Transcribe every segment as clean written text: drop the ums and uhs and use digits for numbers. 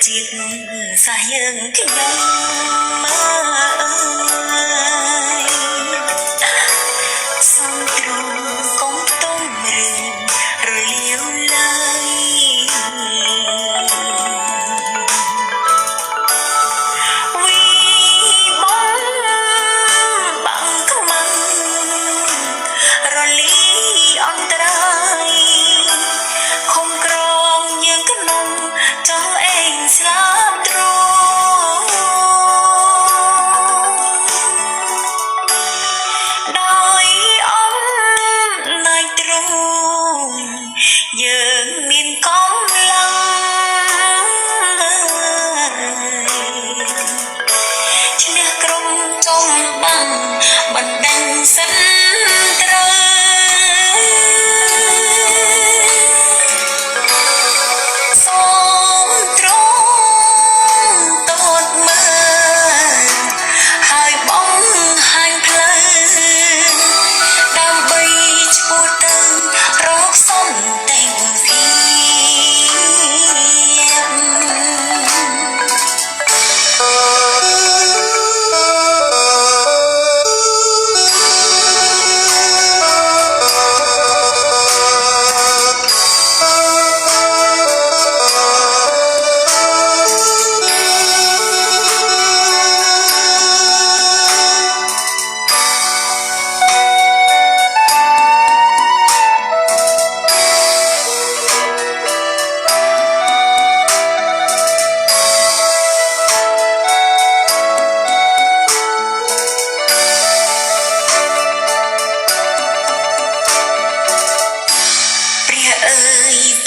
ជាតិសាសយើងខ្ញុំមើលសំទ្រូងកុំទុំរឿងរលាវឡើយវីបងបាំងខ្មាំងរលីអន្តរាយខំក្រងយើងក្នុងចោលឯងស្លាប់ទ្រូងដោយអំណាចទ្រូងយើងមានកម្លាំងឈ្នះក្រុមចំបាំងបណ្ដឹងសិនត្រូវសូមទ្រង់តូចមើលហើយបងហាញផ្លូវដើម្បីឈ្មោះទៅរកសន្តិភាព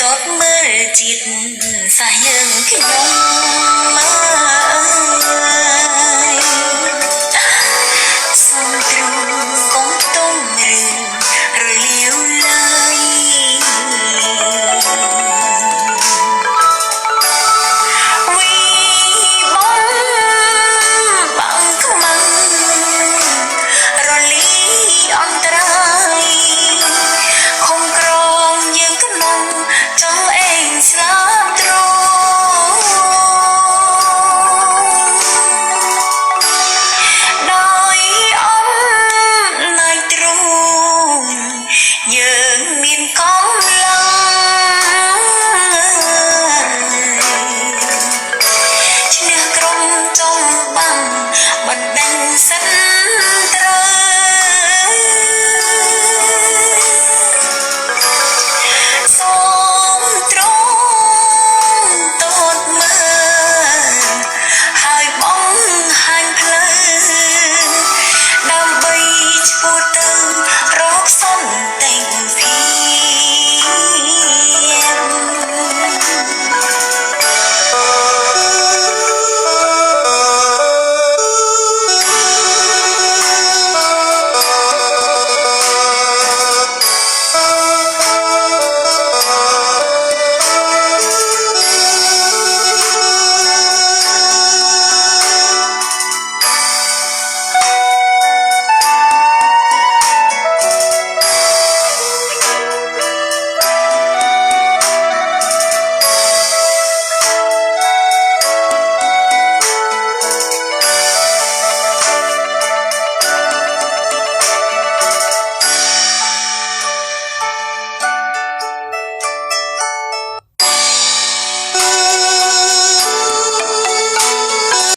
តតមើលជាតិសាសយើងខ្ញុំ